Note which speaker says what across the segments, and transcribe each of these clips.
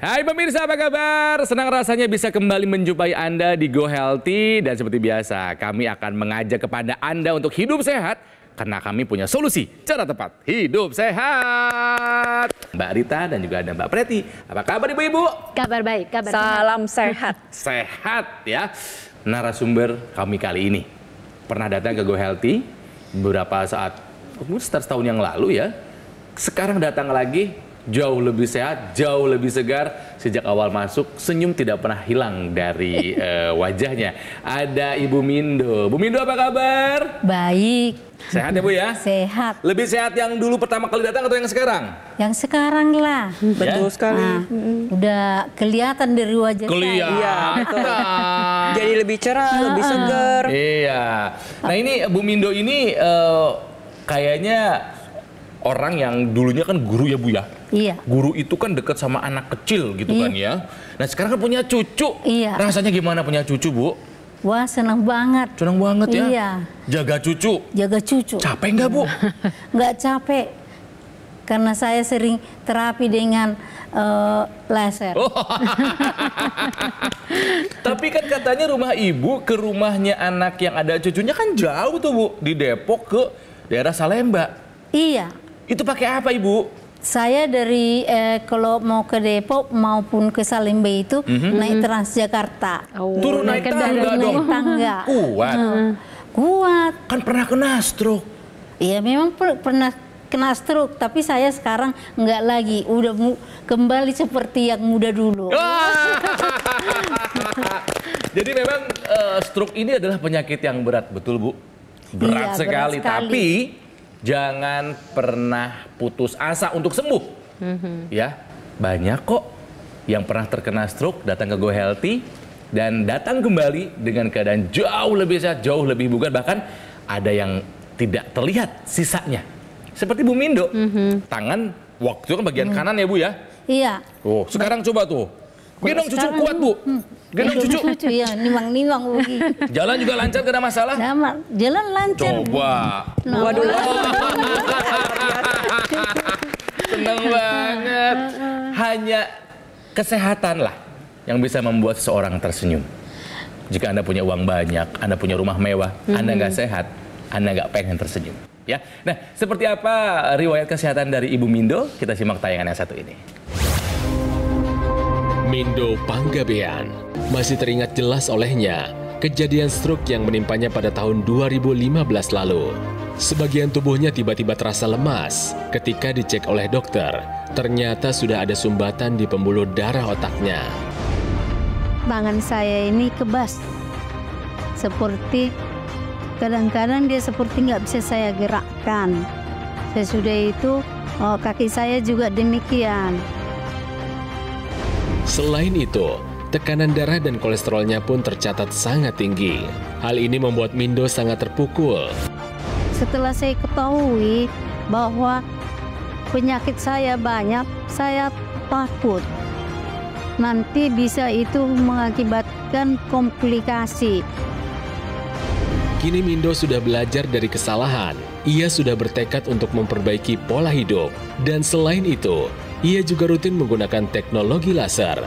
Speaker 1: Hai pemirsa, apa kabar? Senang rasanya bisa kembali menjumpai Anda di Go Healthy. Dan seperti biasa, kami akan mengajak kepada Anda untuk hidup sehat. Karena kami punya solusi, cara tepat hidup sehat. Mbak Rita dan juga ada Mbak Preti. Apa kabar ibu-ibu?
Speaker 2: Kabar baik, kabar
Speaker 3: Salam sehat.
Speaker 1: Sehat ya. Narasumber kami kali ini pernah datang ke Go Healthy beberapa saat, setahun yang lalu ya. Sekarang datang lagi, jauh lebih sehat, jauh lebih segar. Sejak awal masuk, senyum tidak pernah hilang dari wajahnya. Ada Ibu Mindo. Bu Mindo, apa kabar?
Speaker 2: baik.
Speaker 1: Sehat ya Bu ya?
Speaker 2: Sehat.
Speaker 1: Lebih sehat yang dulu pertama kali datang atau yang sekarang?
Speaker 2: Yang sekarang lah.
Speaker 3: Betul sekali.
Speaker 2: Nah, udah kelihatan dari wajah
Speaker 1: Kelihatan.
Speaker 3: Iya, betul. Jadi lebih cerah, lebih segar.
Speaker 1: Iya. Nah ini Bu Mindo ini kayaknya orang yang dulunya kan guru ya Bu ya?
Speaker 2: Iya.
Speaker 1: Guru itu kan dekat sama anak kecil gitu kan ya. Nah sekarang kan punya cucu.
Speaker 2: Iya.
Speaker 1: Rasanya gimana punya cucu Bu?
Speaker 2: Wah, senang banget.
Speaker 1: Senang banget ya?
Speaker 2: Iya.
Speaker 1: Jaga cucu.
Speaker 2: Jaga cucu.
Speaker 1: Capek nggak Bu?
Speaker 2: Nggak capek. Karena saya sering terapi dengan laser.
Speaker 1: Oh. Tapi kan katanya rumah ibu ke rumahnya anak yang ada cucunya kan jauh tuh Bu. Di Depok ke daerah Salemba.
Speaker 2: Iya.
Speaker 1: Itu pakai apa Ibu?
Speaker 2: Saya dari kalau mau ke Depok maupun ke Salemba itu naik Transjakarta.
Speaker 1: Turun naik tangga dong.
Speaker 2: Naik tangga.
Speaker 1: Kuat.
Speaker 2: Kuat.
Speaker 1: Kan pernah kena stroke.
Speaker 2: Iya, memang pernah kena stroke, tapi saya sekarang nggak lagi. Udah kembali seperti yang muda dulu.
Speaker 1: Jadi memang stroke ini adalah penyakit yang berat, betul Bu? Berat
Speaker 2: Iya,
Speaker 1: sekali.
Speaker 2: berat sekali.
Speaker 1: Tapi jangan pernah putus asa untuk sembuh. Ya, banyak kok yang pernah terkena stroke datang ke Go Healthy dan datang kembali dengan keadaan jauh lebih sehat, jauh lebih bugar, bahkan ada yang tidak terlihat sisanya. Seperti Bu Mindo, tangan waktu itu kan bagian kanan ya Bu ya.
Speaker 2: Iya.
Speaker 1: Oh, sekarang coba tuh. Gendong cucu kuat Bu. Gendong cucu.
Speaker 2: Ya, nimang-nimang begitu.
Speaker 1: Jalan juga lancar, gak ada masalah.
Speaker 2: Jalan lancar.
Speaker 1: Coba.
Speaker 2: Nah,
Speaker 3: Waduh.
Speaker 1: Seneng banget. Hanya kesehatan lah yang bisa membuat seseorang tersenyum. Jika Anda punya uang banyak, Anda punya rumah mewah, Anda nggak sehat, Anda nggak pengen tersenyum. Ya, nah seperti apa riwayat kesehatan dari Ibu Mindo? Kita simak tayangan yang satu ini.
Speaker 4: Mindo Panggabean masih teringat jelas olehnya kejadian stroke yang menimpanya pada tahun 2015 lalu. Sebagian tubuhnya tiba-tiba terasa lemas ketika dicek oleh dokter. Ternyata sudah ada sumbatan di pembuluh darah otaknya.
Speaker 5: Tangan saya ini kebas, seperti kadang-kadang dia seperti nggak bisa saya gerakkan. Sesudah itu kaki saya juga demikian.
Speaker 4: Selain itu, tekanan darah dan kolesterolnya pun tercatat sangat tinggi. Hal ini membuat Mindo sangat terpukul.
Speaker 5: Setelah saya ketahui bahwa penyakit saya banyak, saya takut nanti bisa itu mengakibatkan komplikasi.
Speaker 4: Kini Mindo sudah belajar dari kesalahan. Ia sudah bertekad untuk memperbaiki pola hidup. Dan selain itu, ia juga rutin menggunakan teknologi laser.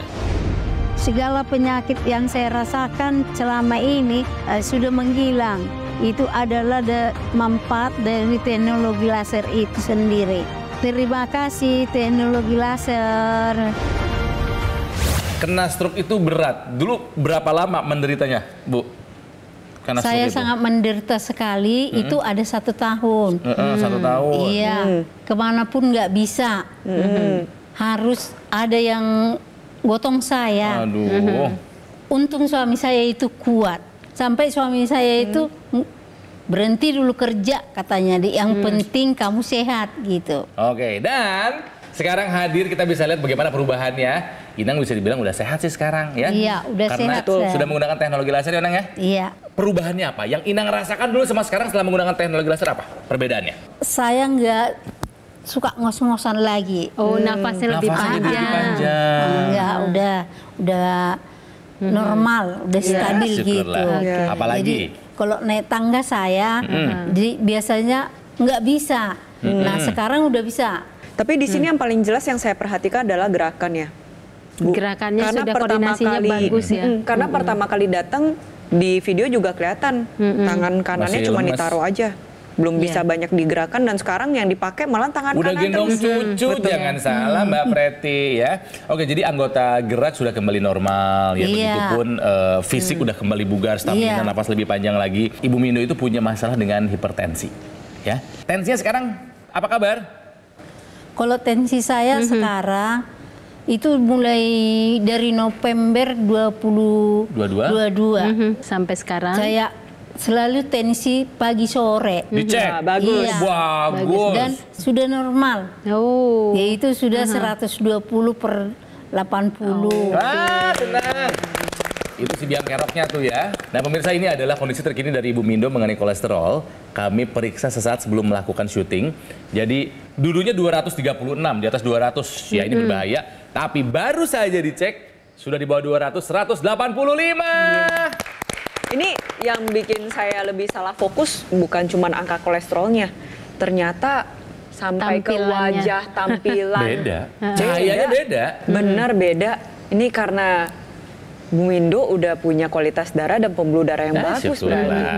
Speaker 5: Segala penyakit yang saya rasakan selama ini sudah menghilang. Itu adalah manfaat dari teknologi laser itu sendiri. Terima kasih teknologi laser.
Speaker 1: Kena stroke itu berat. Dulu berapa lama menderitanya, Bu? Karena
Speaker 2: Saya
Speaker 1: stroke itu?
Speaker 2: sangat menderita sekali. Itu ada 1 tahun.
Speaker 1: 1 tahun.
Speaker 2: Iya. Kemanapun nggak bisa. Harus ada yang gotong saya.
Speaker 1: Aduh.
Speaker 2: Untung suami saya itu kuat. Sampai suami saya itu berhenti dulu kerja katanya. Yang penting kamu sehat gitu.
Speaker 1: Oke, dan sekarang hadir kita bisa lihat bagaimana perubahannya. Inang bisa dibilang udah sehat sih sekarang ya.
Speaker 2: Iya, udah
Speaker 1: Karena
Speaker 2: sehat.
Speaker 1: sudah menggunakan teknologi laser ya Inang ya.
Speaker 2: Iya.
Speaker 1: Perubahannya apa? Yang Inang rasakan dulu sama sekarang setelah menggunakan teknologi laser apa? Perbedaannya?
Speaker 2: Saya nggak suka ngos-ngosan lagi.
Speaker 3: Oh, nafasnya lebih
Speaker 1: Nafasnya
Speaker 3: panjang.
Speaker 1: lebih panjang.
Speaker 2: Enggak, udah normal, udah stabil gitu.
Speaker 1: Syukurlah. Apalagi?
Speaker 2: Jadi kalau naik tangga saya, jadi biasanya nggak bisa. Nah sekarang udah bisa.
Speaker 3: Tapi di sini yang paling jelas yang saya perhatikan adalah gerakannya.
Speaker 6: Gerakannya
Speaker 3: Karena
Speaker 6: sudah
Speaker 3: pertama
Speaker 6: koordinasinya
Speaker 3: kali-
Speaker 6: bagus ya.
Speaker 3: Karena pertama kali datang di video juga kelihatan tangan kanannya
Speaker 1: Masih
Speaker 3: cuma
Speaker 1: lemes.
Speaker 3: ditaruh aja, belum bisa banyak digerakkan, dan sekarang yang dipakai malah tangan
Speaker 1: Udah
Speaker 3: kanan
Speaker 1: gendong
Speaker 3: terus.
Speaker 1: cucu, jangan salah Mbak Preti ya. Oke, jadi anggota gerak sudah kembali normal ya.
Speaker 2: Iya.
Speaker 1: Begitupun fisik udah kembali bugar, stamina,
Speaker 2: Iya.
Speaker 1: napas lebih panjang lagi. Ibu Mindo itu punya masalah dengan hipertensi ya. Tensinya sekarang apa kabar?
Speaker 2: Kalau tensi saya sekarang itu mulai dari November 2022.
Speaker 6: Sampai sekarang.
Speaker 2: Saya selalu tensi pagi sore.
Speaker 1: Dicek.
Speaker 3: Ya, bagus.
Speaker 2: Iya.
Speaker 1: Bagus.
Speaker 2: Dan sudah normal.
Speaker 6: Oh.
Speaker 2: Yaitu sudah 120/80.
Speaker 1: Tenang. Itu si biang keroknya tuh ya. Nah pemirsa, ini adalah kondisi terkini dari Ibu Mindo mengenai kolesterol. Kami periksa sesaat sebelum melakukan syuting. Jadi dulunya 236, di atas 200. Ya ini berbahaya. Tapi baru saja dicek, sudah di bawah 200, 185.
Speaker 3: Ini yang bikin saya lebih salah fokus bukan cuma angka kolesterolnya, ternyata sampai ke
Speaker 6: Tampilannya.
Speaker 3: wajah, tampilan.
Speaker 1: Beda. Cahayanya beda.
Speaker 3: Benar beda. Ini karena Bu Mindo udah punya kualitas darah dan pembuluh darah yang bagus.
Speaker 1: syukurlah.
Speaker 3: berarti.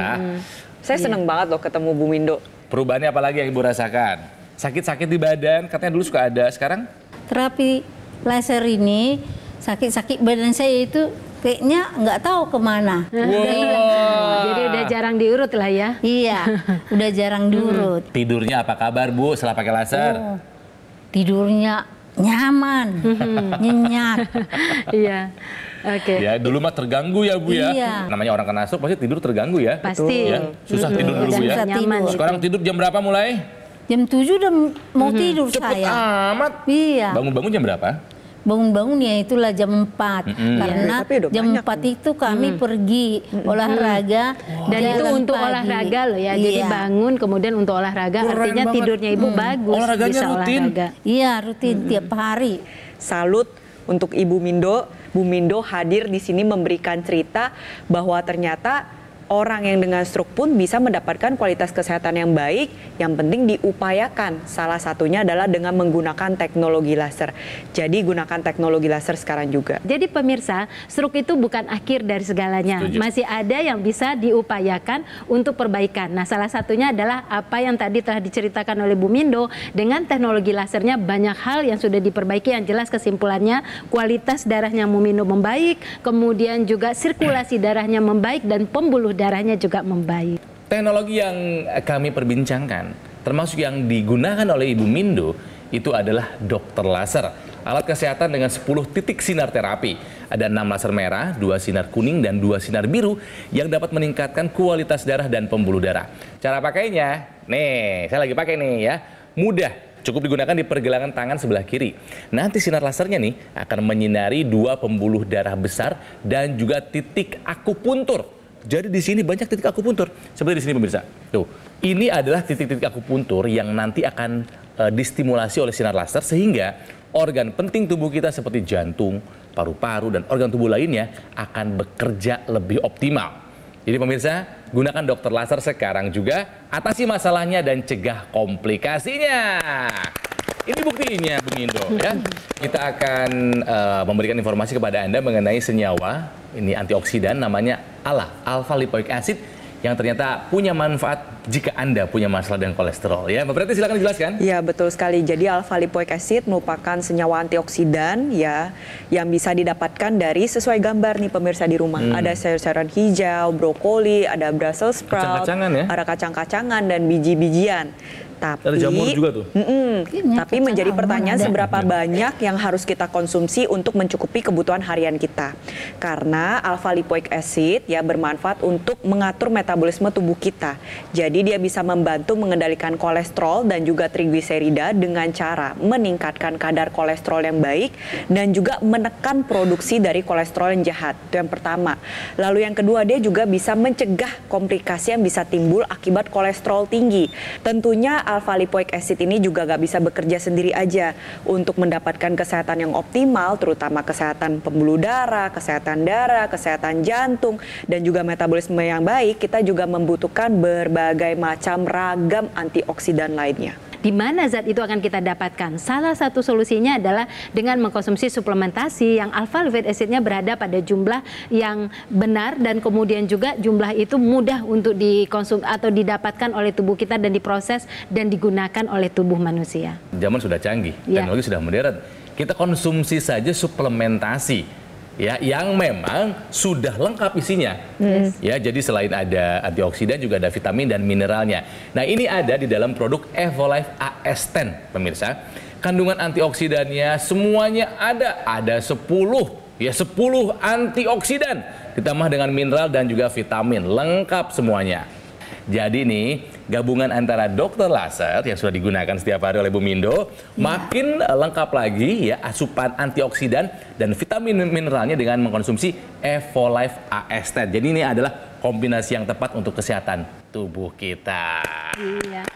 Speaker 3: Saya seneng banget loh ketemu Bu Mindo.
Speaker 1: Perubahannya apa lagi yang Ibu rasakan? Sakit-sakit di badan, katanya dulu suka ada, sekarang?
Speaker 2: Terapi laser ini sakit-sakit badan saya itu kayaknya nggak tahu kemana.
Speaker 6: Jadi udah jarang diurut lah ya.
Speaker 2: Iya, udah jarang diurut.
Speaker 1: Tidurnya apa kabar Bu setelah pakai laser?
Speaker 2: Tidurnya nyaman, nyenyak.
Speaker 6: Iya. Oke.
Speaker 1: Ya, dulu mah terganggu ya Bu ya.
Speaker 2: Iya.
Speaker 1: Namanya orang kena stroke pasti tidur terganggu ya.
Speaker 6: Pasti.
Speaker 1: Ya, susah tidur dulu Bu ya.
Speaker 2: Susah
Speaker 6: Nyaman.
Speaker 2: tidur.
Speaker 1: Sekarang tidur jam berapa mulai?
Speaker 2: Jam 7 udah mau tidur
Speaker 1: Cepet
Speaker 2: saya.
Speaker 1: amat.
Speaker 2: Iya.
Speaker 1: Bangun-bangun jam berapa?
Speaker 2: Bangun-bangun ya itulah jam 4. Karena
Speaker 3: Tapi udah
Speaker 2: jam
Speaker 3: banyak
Speaker 2: 4 itu kami pergi olahraga.
Speaker 6: Dan itu
Speaker 2: jalan
Speaker 6: untuk
Speaker 2: pagi.
Speaker 6: olahraga loh ya. Jadi
Speaker 2: Iya.
Speaker 6: bangun kemudian untuk olahraga,
Speaker 1: Keren
Speaker 6: artinya
Speaker 1: banget.
Speaker 6: tidurnya ibu bagus.
Speaker 1: Olahraganya
Speaker 6: bisa
Speaker 1: rutin?
Speaker 6: olahraga.
Speaker 2: Iya, rutin tiap hari.
Speaker 3: Salut untuk Ibu Mindo. Bu Mindo hadir di sini memberikan cerita bahwa ternyata orang yang dengan stroke pun bisa mendapatkan kualitas kesehatan yang baik, yang penting diupayakan. Salah satunya adalah dengan menggunakan teknologi laser. Jadi gunakan teknologi laser sekarang juga.
Speaker 6: Jadi pemirsa, stroke itu bukan akhir dari segalanya.
Speaker 1: Setuju.
Speaker 6: Masih ada yang bisa diupayakan untuk perbaikan. Nah, salah satunya adalah apa yang tadi telah diceritakan oleh Bu Mindo. Dengan teknologi lasernya banyak hal yang sudah diperbaiki. Yang jelas kesimpulannya kualitas darahnya Bu Mindo membaik, kemudian juga sirkulasi darahnya membaik dan pembuluh darahnya juga membaik.
Speaker 1: Teknologi yang kami perbincangkan, termasuk yang digunakan oleh Ibu Mindo, itu adalah dokter laser. Alat kesehatan dengan 10 titik sinar terapi. Ada 6 laser merah, 2 sinar kuning, dan 2 sinar biru yang dapat meningkatkan kualitas darah dan pembuluh darah. Cara pakainya, nih, saya lagi pakai nih ya. Mudah, cukup digunakan di pergelangan tangan sebelah kiri. Nanti sinar lasernya nih akan menyinari 2 pembuluh darah besar dan juga titik akupuntur. Jadi di sini banyak titik akupuntur. Seperti di sini pemirsa. Tuh, ini adalah titik-titik akupuntur yang nanti akan distimulasi oleh sinar laser sehingga organ penting tubuh kita seperti jantung, paru-paru, dan organ tubuh lainnya akan bekerja lebih optimal. Jadi pemirsa, gunakan dokter laser sekarang juga, atasi masalahnya dan cegah komplikasinya. Ini buktinya, Bung Indo ya. Kita akan memberikan informasi kepada Anda mengenai senyawa ini antioksidan namanya ALA, alpha lipoic acid, yang ternyata punya manfaat jika Anda punya masalah dengan kolesterol ya. Mbak Preti silakan dijelaskan.
Speaker 3: Ya, betul sekali. Jadi alpha lipoic acid merupakan senyawa antioksidan ya yang bisa didapatkan dari sesuai gambar nih pemirsa di rumah. Ada sayur-sayuran hijau, brokoli, ada Brussels sprout,
Speaker 1: Kacang-kacangan ya?
Speaker 3: ada kacang-kacangan dan biji-bijian. Tapi
Speaker 1: Ada jamur juga tuh.
Speaker 2: Kayaknya
Speaker 3: Tapi
Speaker 2: kacang
Speaker 3: menjadi
Speaker 2: almond
Speaker 3: pertanyaan
Speaker 2: ada.
Speaker 3: seberapa banyak yang harus kita konsumsi untuk mencukupi kebutuhan harian kita. Karena alpha lipoic acid ya bermanfaat untuk mengatur metabolisme tubuh kita. Jadi dia bisa membantu mengendalikan kolesterol dan juga trigliserida dengan cara meningkatkan kadar kolesterol yang baik dan juga menekan produksi dari kolesterol yang jahat. Itu yang pertama. Lalu yang kedua, dia juga bisa mencegah komplikasi yang bisa timbul akibat kolesterol tinggi. Tentunya alpha lipoic acid ini juga gak bisa bekerja sendiri aja. Untuk mendapatkan kesehatan yang optimal, terutama kesehatan pembuluh darah, kesehatan jantung, dan juga metabolisme yang baik, kita juga membutuhkan berbagai macam ragam antioksidan lainnya.
Speaker 6: di mana zat itu akan kita dapatkan? Salah satu solusinya adalah dengan mengkonsumsi suplementasi yang alpha lipoic acidnya berada pada jumlah yang benar, dan kemudian juga jumlah itu mudah untuk dikonsumsi atau didapatkan oleh tubuh kita dan diproses dan digunakan oleh tubuh manusia.
Speaker 1: Zaman sudah canggih, teknologi sudah modern. Kita konsumsi saja suplementasi, ya, yang memang sudah lengkap isinya. Ya, jadi selain ada antioksidan juga ada vitamin dan mineralnya. Nah, ini ada di dalam produk Evolife AS10, pemirsa. Kandungan antioksidannya semuanya ada 10 antioksidan ditambah dengan mineral dan juga vitamin, lengkap semuanya. Jadi nih, gabungan antara Dr. Laser yang sudah digunakan setiap hari oleh Bu Mindo, makin lengkap lagi ya asupan antioksidan dan vitamin mineralnya dengan mengkonsumsi Evolife AS10. Jadi ini adalah kombinasi yang tepat untuk kesehatan tubuh kita.
Speaker 6: Iya.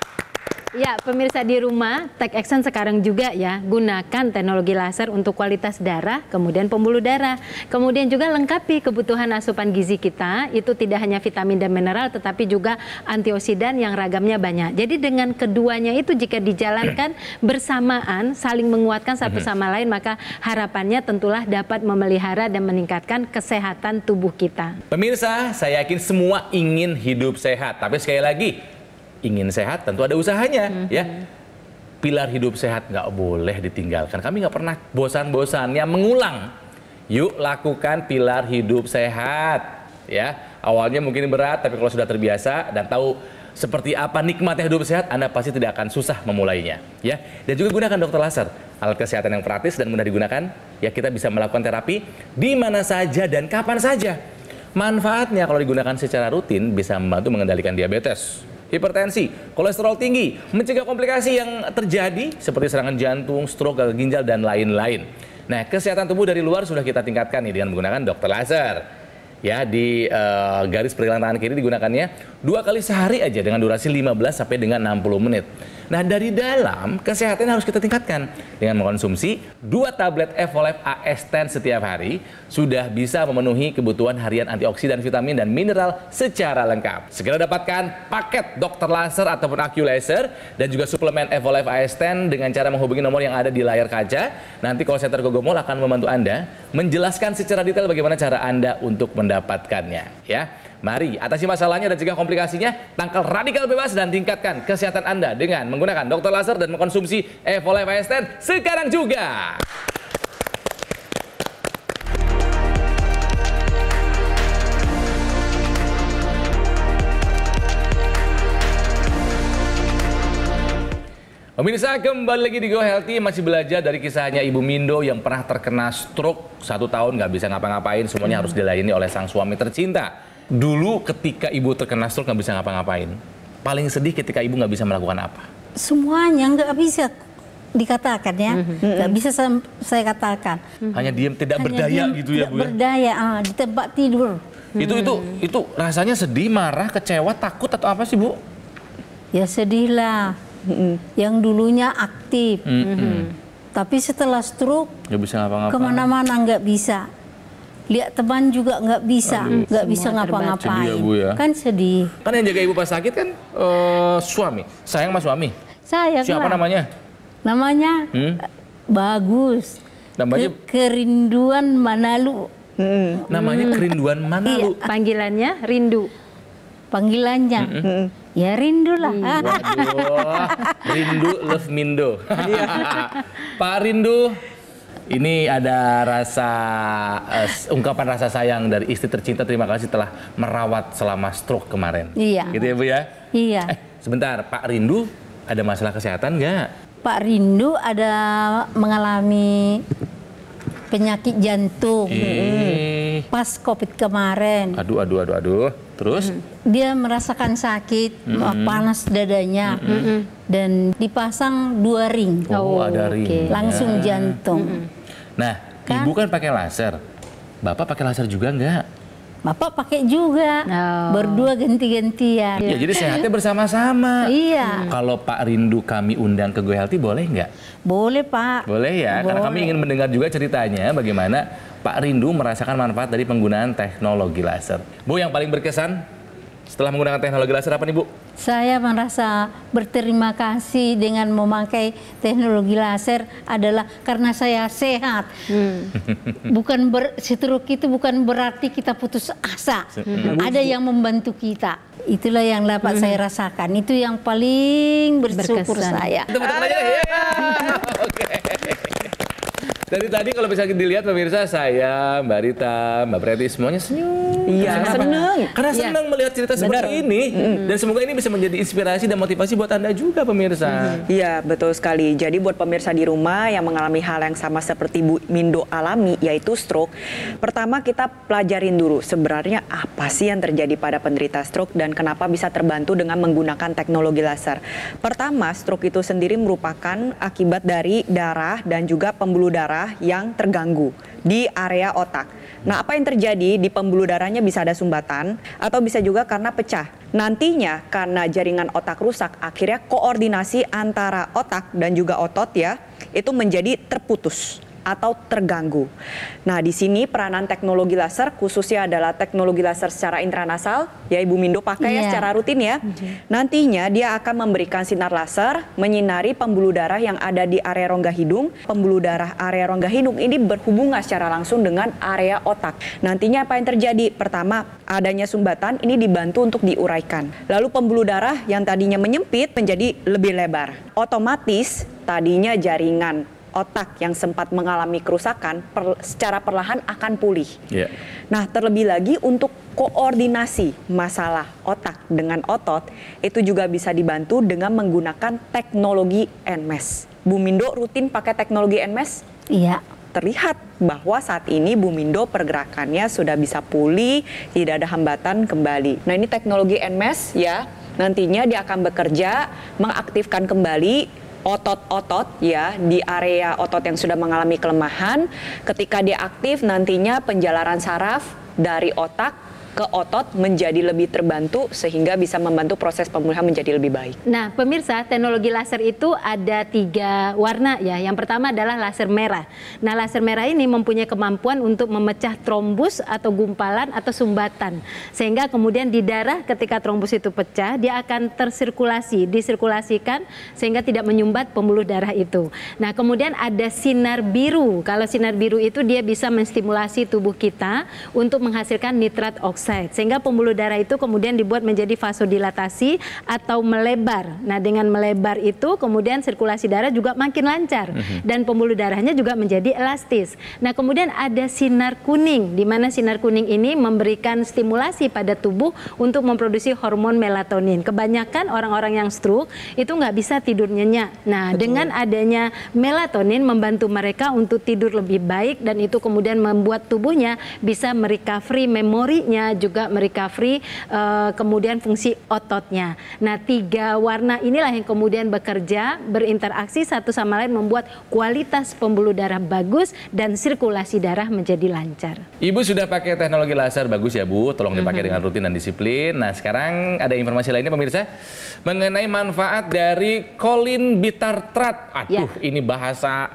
Speaker 6: Ya, pemirsa di rumah, Tech Action sekarang juga ya gunakan teknologi laser untuk kualitas darah, kemudian pembuluh darah. Kemudian juga lengkapi kebutuhan asupan gizi kita, itu tidak hanya vitamin dan mineral tetapi juga antioksidan yang ragamnya banyak. Jadi dengan keduanya itu jika dijalankan bersamaan, saling menguatkan satu sama lain, maka harapannya tentulah dapat memelihara dan meningkatkan kesehatan tubuh kita.
Speaker 1: Pemirsa, saya yakin semua ingin hidup sehat, tapi sekali lagi, ingin sehat tentu ada usahanya, ya. Pilar hidup sehat nggak boleh ditinggalkan. Kami nggak pernah bosan-bosannya mengulang. Yuk lakukan pilar hidup sehat, ya. Awalnya mungkin berat, tapi kalau sudah terbiasa dan tahu seperti apa nikmatnya hidup sehat, Anda pasti tidak akan susah memulainya, ya. Dan juga gunakan Dr. Laser, alat kesehatan yang praktis dan mudah digunakan. Ya, kita bisa melakukan terapi di mana saja dan kapan saja. Manfaatnya kalau digunakan secara rutin bisa membantu mengendalikan diabetes, hipertensi, kolesterol tinggi, mencegah komplikasi yang terjadi seperti serangan jantung, stroke, gagal ginjal, dan lain-lain. Nah, kesehatan tubuh dari luar sudah kita tingkatkan nih dengan menggunakan Dr. Laser. Ya, di garis pergelangan tangan kiri digunakannya 2 kali sehari aja dengan durasi 15 sampai dengan 60 menit. Nah, dari dalam kesehatan harus kita tingkatkan dengan mengkonsumsi 2 tablet Evolife AS10 setiap hari sudah bisa memenuhi kebutuhan harian antioksidan, vitamin dan mineral secara lengkap. Segera dapatkan paket Dr. Laser ataupun AccuLaser dan juga suplemen Evolife AS10 dengan cara menghubungi nomor yang ada di layar kaca. Nanti call center Gogomol akan membantu Anda menjelaskan secara detail bagaimana cara Anda untuk mendapatkannya, ya. Mari atasi masalahnya dan cegah komplikasinya, tangkal radikal bebas dan tingkatkan kesehatan Anda dengan menggunakan Dr. Laser dan mengkonsumsi Evolife AS10 sekarang juga. Pemirsa, kembali lagi di Go Healthy, masih belajar dari kisahnya Ibu Mindo yang pernah terkena stroke 1 tahun nggak bisa ngapa-ngapain, semuanya harus dilayani oleh sang suami tercinta. Dulu ketika Ibu terkena stroke nggak bisa ngapa-ngapain, paling sedih ketika Ibu nggak bisa melakukan apa?
Speaker 2: Semuanya nggak bisa dikatakan ya, nggak bisa saya katakan.
Speaker 1: Hanya diam, tidak
Speaker 2: Hanya
Speaker 1: berdaya
Speaker 2: diam,
Speaker 1: gitu ya,
Speaker 2: tidak
Speaker 1: Bu ya?
Speaker 2: berdaya, di tempat tidur.
Speaker 1: Itu rasanya sedih, marah, kecewa, takut atau apa sih, Bu?
Speaker 2: Ya sedih lah. Yang dulunya aktif, tapi setelah stroke
Speaker 1: Nggak bisa ngapa-ngapain.
Speaker 2: kemana-mana nggak bisa. Lihat teman juga nggak bisa, nggak bisa ngapa-ngapain.
Speaker 1: Sedih ya, Bu ya?
Speaker 2: Kan sedih.
Speaker 1: Kan yang jaga Ibu pas sakit kan suami. Sayang mas suami.
Speaker 2: Saya
Speaker 1: Siapa
Speaker 2: lah.
Speaker 1: namanya?
Speaker 2: Namanya Bagus.
Speaker 1: Namanya
Speaker 2: Kerinduan Manalu.
Speaker 1: namanya Kerinduan Manalu.
Speaker 6: Panggilannya Rindu.
Speaker 2: Panggilannya. Ya rindu lah.
Speaker 1: Waduh, Rindu Love Mindo. Pak Rindu, ini ada rasa ungkapan rasa sayang dari istri tercinta. Terima kasih telah merawat selama stroke kemarin.
Speaker 2: Iya.
Speaker 1: Gitu ya, Bu ya?
Speaker 2: Iya.
Speaker 1: Sebentar, Pak Rindu ada masalah kesehatan nggak?
Speaker 2: Pak Rindu ada mengalami penyakit jantung pas COVID kemarin.
Speaker 1: Aduh. Terus?
Speaker 2: Dia merasakan sakit, panas dadanya, dan dipasang 2 ring.
Speaker 1: Oh, ada ring.
Speaker 2: Langsung jantung.
Speaker 1: Nah,
Speaker 2: Kan?
Speaker 1: Ibu kan pakai laser. Bapak pakai laser juga nggak?
Speaker 2: Bapak pakai juga, berdua ganti-gantian.
Speaker 1: Ya, jadi sehatnya bersama-sama.
Speaker 2: Iya,
Speaker 1: Kalau Pak Rindu kami undang ke Go Healthy boleh nggak?
Speaker 2: boleh Pak.
Speaker 1: Boleh ya, karena kami
Speaker 2: Boleh.
Speaker 1: ingin mendengar juga ceritanya bagaimana Pak Rindu merasakan manfaat dari penggunaan teknologi laser. Bu, yang paling berkesan setelah menggunakan teknologi laser apa nih Bu?
Speaker 2: Saya merasa berterima kasih dengan memakai teknologi laser adalah karena saya sehat. Bukan stroke itu bukan berarti kita putus asa. Ada yang membantu kita. Itulah yang dapat saya rasakan. Itu yang paling bersyukur
Speaker 6: Berkesan.
Speaker 2: saya.
Speaker 1: Tepuk tangan aja. Oke. Dari tadi kalau bisa dilihat pemirsa, saya, Mbak Rita, Mbak Preti semuanya senyum.
Speaker 3: Iya, seneng.
Speaker 1: Karena senang melihat cerita seperti ini. Dan semoga ini bisa menjadi inspirasi dan motivasi buat Anda juga pemirsa.
Speaker 3: Iya, betul sekali. Jadi buat pemirsa di rumah yang mengalami hal yang sama seperti Bu Mindo alami, yaitu stroke. Pertama kita pelajarin dulu sebenarnya apa sih yang terjadi pada penderita stroke dan kenapa bisa terbantu dengan menggunakan teknologi laser. Pertama, stroke itu sendiri merupakan akibat dari darah dan juga pembuluh darah yang terganggu di area otak. Nah, apa yang terjadi di pembuluh darahnya bisa ada sumbatan atau bisa juga karena pecah. Nantinya karena jaringan otak rusak, akhirnya koordinasi antara otak dan juga otot ya, itu menjadi terputus atau terganggu. Nah, di sini peranan teknologi laser khususnya adalah teknologi laser secara intranasal, ya Ibu Mindo pakai ya secara rutin ya. Nantinya dia akan memberikan sinar laser menyinari pembuluh darah yang ada di area rongga hidung. Pembuluh darah area rongga hidung ini berhubungan secara langsung dengan area otak. Nantinya apa yang terjadi? Pertama, adanya sumbatan ini dibantu untuk diuraikan. Lalu pembuluh darah yang tadinya menyempit menjadi lebih lebar. Otomatis tadinya jaringan otak yang sempat mengalami kerusakan secara perlahan akan pulih. Nah, terlebih lagi untuk koordinasi masalah otak dengan otot itu juga bisa dibantu dengan menggunakan teknologi NMES. Bu Mindo rutin pakai teknologi NMES?
Speaker 2: Iya.
Speaker 3: Terlihat bahwa saat ini Bu Mindo pergerakannya sudah bisa pulih, tidak ada hambatan kembali. Nah, ini teknologi NMES ya. Nantinya dia akan bekerja mengaktifkan kembali otot-otot ya di area otot yang sudah mengalami kelemahan. Ketika dia aktif nantinya penjalaran saraf dari otak ke otot menjadi lebih terbantu sehingga bisa membantu proses pemulihan menjadi lebih baik.
Speaker 6: Nah, pemirsa, teknologi laser itu ada 3 warna ya. Yang pertama adalah laser merah. Nah, laser merah ini mempunyai kemampuan untuk memecah trombus atau gumpalan atau sumbatan. Sehingga kemudian di darah ketika trombus itu pecah, dia akan disirkulasikan sehingga tidak menyumbat pembuluh darah itu. Nah, kemudian ada sinar biru. Kalau sinar biru itu dia bisa menstimulasi tubuh kita untuk menghasilkan nitrat oksida. Sehingga pembuluh darah itu kemudian dibuat menjadi vasodilatasi atau melebar. Nah, dengan melebar itu kemudian sirkulasi darah juga makin lancar dan pembuluh darahnya juga menjadi elastis. Nah, kemudian ada sinar kuning, di mana sinar kuning ini memberikan stimulasi pada tubuh untuk memproduksi hormon melatonin. Kebanyakan orang-orang yang stroke itu nggak bisa tidur nyenyak. Nah, dengan adanya melatonin membantu mereka untuk tidur lebih baik dan itu kemudian membuat tubuhnya bisa merecovery memorinya, juga merecovery kemudian fungsi ototnya. Nah, 3 warna inilah yang kemudian bekerja, berinteraksi satu sama lain membuat kualitas pembuluh darah bagus dan sirkulasi darah menjadi lancar.
Speaker 1: Ibu sudah pakai teknologi laser, bagus ya Bu, tolong dipakai dengan rutin dan disiplin. Nah, sekarang ada informasi lainnya pemirsa mengenai manfaat dari kolin bitartrat. Aduh, ini bahasa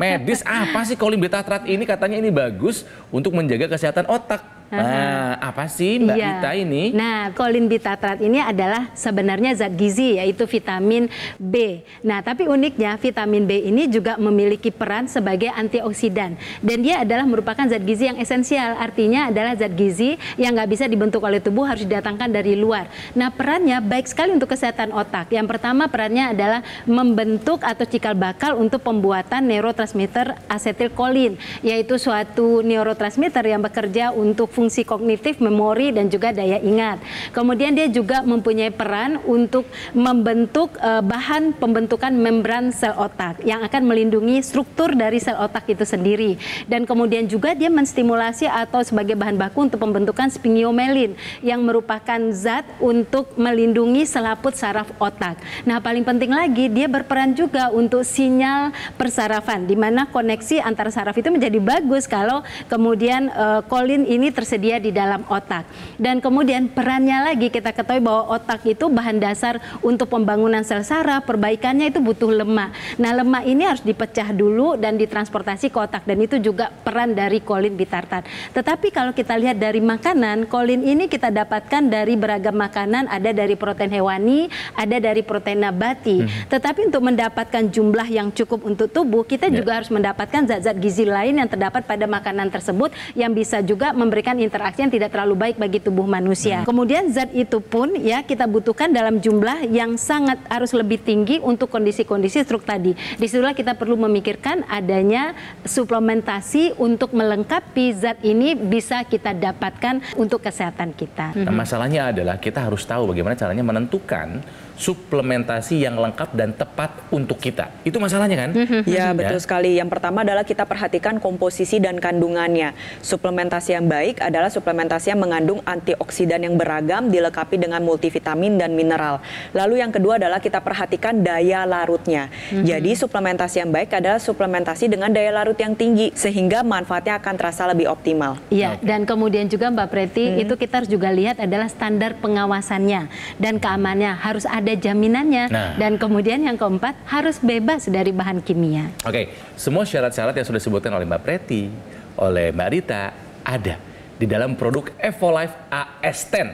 Speaker 1: medis. Apa sih kolin bitartrat ini? Katanya ini bagus untuk menjaga kesehatan otak. Nah, apa sih Mbak Rita ini?
Speaker 6: Nah, kolin bitartrat ini adalah sebenarnya zat gizi, yaitu vitamin B. Nah, tapi uniknya vitamin B ini juga memiliki peran sebagai antioksidan. Dan dia adalah merupakan zat gizi yang esensial. Artinya adalah zat gizi yang nggak bisa dibentuk oleh tubuh, harus didatangkan dari luar. Nah, perannya baik sekali untuk kesehatan otak. Yang pertama perannya adalah membentuk atau cikal bakal untuk pembuatan neurotransmitter asetilkolin, yaitu suatu neurotransmitter yang bekerja untuk fungsi kognitif, memori, dan juga daya ingat. Kemudian dia juga mempunyai peran untuk membentuk bahan pembentukan membran sel otak yang akan melindungi struktur dari sel otak itu sendiri. Dan kemudian juga dia menstimulasi atau sebagai bahan baku untuk pembentukan sphingiomelin yang merupakan zat untuk melindungi selaput saraf otak. Nah, paling penting lagi dia berperan juga untuk sinyal persarafan, di mana koneksi antar saraf itu menjadi bagus kalau kemudian kolin ini tersedia di dalam otak. Dan kemudian perannya lagi kita ketahui bahwa otak itu bahan dasar untuk pembangunan sel saraf, perbaikannya itu butuh lemak. Nah, lemak ini harus dipecah dulu dan ditransportasi ke otak, dan itu juga peran dari kolin bitartan. Tetapi kalau kita lihat dari makanan, kolin ini kita dapatkan dari beragam makanan, ada dari protein hewani, ada dari protein nabati. Tetapi untuk mendapatkan jumlah yang cukup untuk tubuh, kita juga harus mendapatkan zat-zat gizi lain yang terdapat pada makanan tersebut yang bisa juga memberikan interaksi yang tidak terlalu baik bagi tubuh manusia. Kemudian zat itu pun ya kita butuhkan dalam jumlah yang sangat harus lebih tinggi untuk kondisi-kondisi stroke tadi. Disitulah kita perlu memikirkan adanya suplementasi untuk melengkapi zat ini bisa kita dapatkan untuk kesehatan kita.
Speaker 1: Nah, masalahnya adalah kita harus tahu bagaimana caranya menentukan suplementasi yang lengkap dan tepat untuk kita. Itu masalahnya kan?
Speaker 3: Ya, betul sekali. Yang pertama adalah kita perhatikan komposisi dan kandungannya. Suplementasi yang baik adalah suplementasi yang mengandung antioksidan yang beragam, dilengkapi dengan multivitamin dan mineral. Lalu yang kedua adalah kita perhatikan daya larutnya. Jadi suplementasi yang baik adalah suplementasi dengan daya larut yang tinggi, sehingga manfaatnya akan terasa lebih optimal.
Speaker 6: Iya, dan kemudian juga Mbak Preti, itu kita harus juga lihat adalah standar pengawasannya dan keamanannya. Harus ada jaminannya. Dan kemudian yang keempat, harus bebas dari bahan kimia.
Speaker 1: Oke, semua syarat-syarat yang sudah disebutkan oleh Mbak Preti, oleh Mbak Rita, ada di dalam produk Evolife AS10.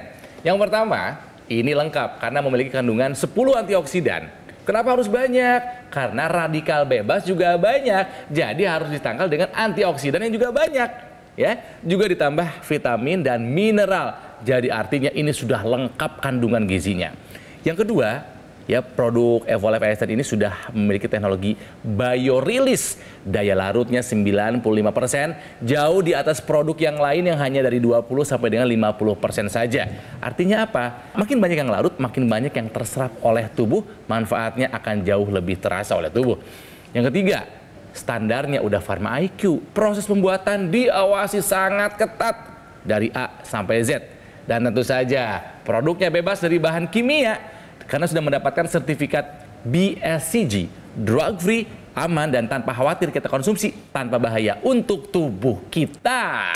Speaker 1: Yang pertama, ini lengkap karena memiliki kandungan 10 antioksidan. Kenapa harus banyak? Karena radikal bebas juga banyak, jadi harus ditangkal dengan antioksidan yang juga banyak. Ya, juga ditambah vitamin dan mineral. Jadi artinya ini sudah lengkap kandungan gizinya. Yang kedua, ya produk Evolife AS10 ini sudah memiliki teknologi biorelease. Daya larutnya 95%, jauh di atas produk yang lain yang hanya dari 20 sampai dengan 50% saja. Artinya apa? Makin banyak yang larut, makin banyak yang terserap oleh tubuh, manfaatnya akan jauh lebih terasa oleh tubuh. Yang ketiga, standarnya udah Pharma IQ. Proses pembuatan diawasi sangat ketat dari A sampai Z. Dan tentu saja produknya bebas dari bahan kimia karena sudah mendapatkan sertifikat BSCG, drug free, aman dan tanpa khawatir kita konsumsi tanpa bahaya untuk tubuh kita.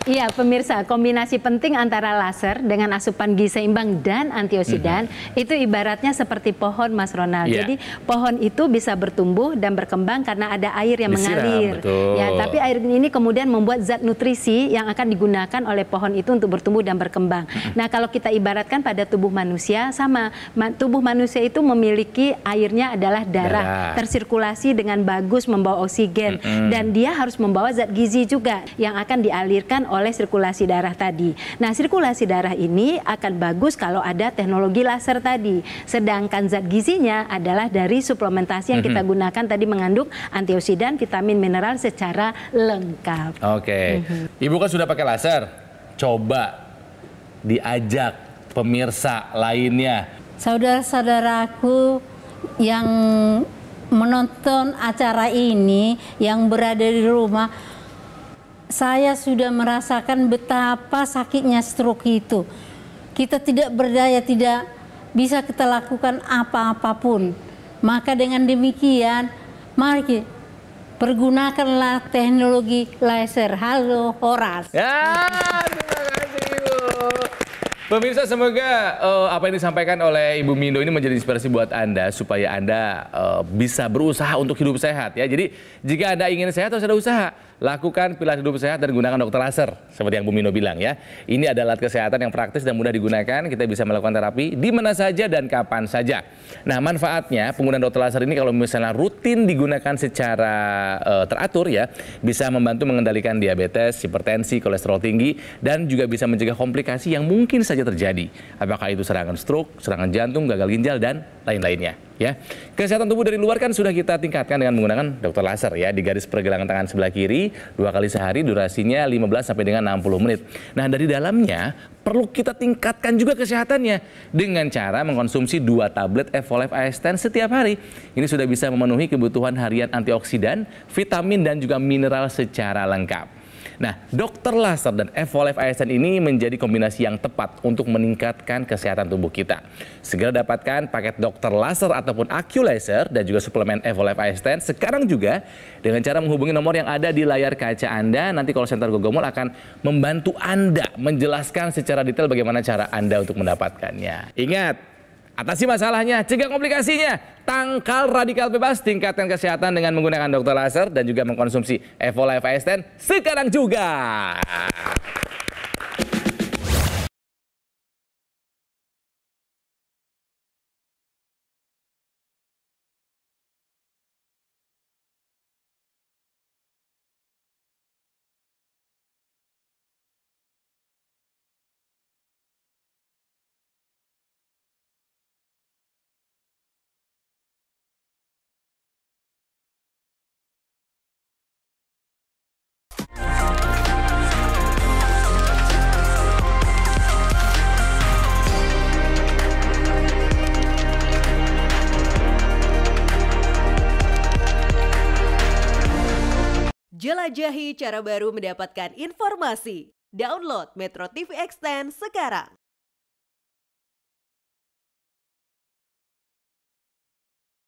Speaker 6: Iya pemirsa, kombinasi penting antara laser dengan asupan gizi seimbang dan antioksidan itu ibaratnya seperti pohon, Mas Ronald. Jadi pohon itu bisa bertumbuh dan berkembang karena ada air yang mengalir. Ya, tapi air ini kemudian membuat zat nutrisi yang akan digunakan oleh pohon itu untuk bertumbuh dan berkembang. Nah, kalau kita ibaratkan pada tubuh manusia sama, tubuh manusia itu memiliki airnya adalah darah, tersirkulasi dengan bagus membawa oksigen dan dia harus membawa zat gizi juga yang akan dialirkan oleh sirkulasi darah tadi. Nah, sirkulasi darah ini akan bagus kalau ada teknologi laser tadi. Sedangkan zat gizinya adalah dari suplementasi yang kita gunakan tadi mengandung antioksidan, vitamin, mineral secara lengkap.
Speaker 1: Oke. Ibu kan sudah pakai laser. Coba diajak pemirsa lainnya.
Speaker 2: Saudara-saudaraku yang menonton acara ini, yang berada di rumah, saya sudah merasakan betapa sakitnya stroke itu. Kita tidak berdaya, tidak bisa kita lakukan apa-apapun. Maka dengan demikian, mari pergunakanlah teknologi laser. Halo Horas.
Speaker 1: Ya, terima kasih Ibu. Pemirsa, semoga apa yang disampaikan oleh Ibu Mindo ini menjadi inspirasi buat Anda supaya Anda bisa berusaha untuk hidup sehat ya. Jadi jika Anda ingin sehat harus ada usaha. Lakukan pilihan hidup sehat dan gunakan dokter laser seperti yang Bu Mindo bilang ya. Ini adalah alat kesehatan yang praktis dan mudah digunakan. Kita bisa melakukan terapi di mana saja dan kapan saja. Nah, manfaatnya penggunaan dokter laser ini kalau misalnya rutin digunakan secara teratur ya, bisa membantu mengendalikan diabetes, hipertensi, kolesterol tinggi dan juga bisa mencegah komplikasi yang mungkin saja terjadi. Apakah itu serangan stroke, serangan jantung, gagal ginjal dan lain-lainnya. Ya, kesehatan tubuh dari luar kan sudah kita tingkatkan dengan menggunakan dokter laser ya di garis pergelangan tangan sebelah kiri 2 kali sehari, durasinya 15 sampai dengan 60 menit. Nah, dari dalamnya perlu kita tingkatkan juga kesehatannya dengan cara mengkonsumsi 2 tablet Evolife AS10 setiap hari. Ini sudah bisa memenuhi kebutuhan harian antioksidan, vitamin dan juga mineral secara lengkap. Nah, dokter laser dan Evolive ASN ini menjadi kombinasi yang tepat untuk meningkatkan kesehatan tubuh kita. Segera dapatkan paket dokter laser ataupun AccuLaser dan juga suplemen Evolive ASN sekarang juga dengan cara menghubungi nomor yang ada di layar kaca Anda. Nanti call center Gogomol akan membantu Anda menjelaskan secara detail bagaimana cara Anda untuk mendapatkannya. Ingat, atasi masalahnya, cegah komplikasinya, tangkal radikal bebas, tingkatkan kesehatan dengan menggunakan dokter laser dan juga mengkonsumsi Evolive ASN sekarang juga.
Speaker 7: Jelajahi cara baru mendapatkan informasi. Download Metro TV Extend sekarang.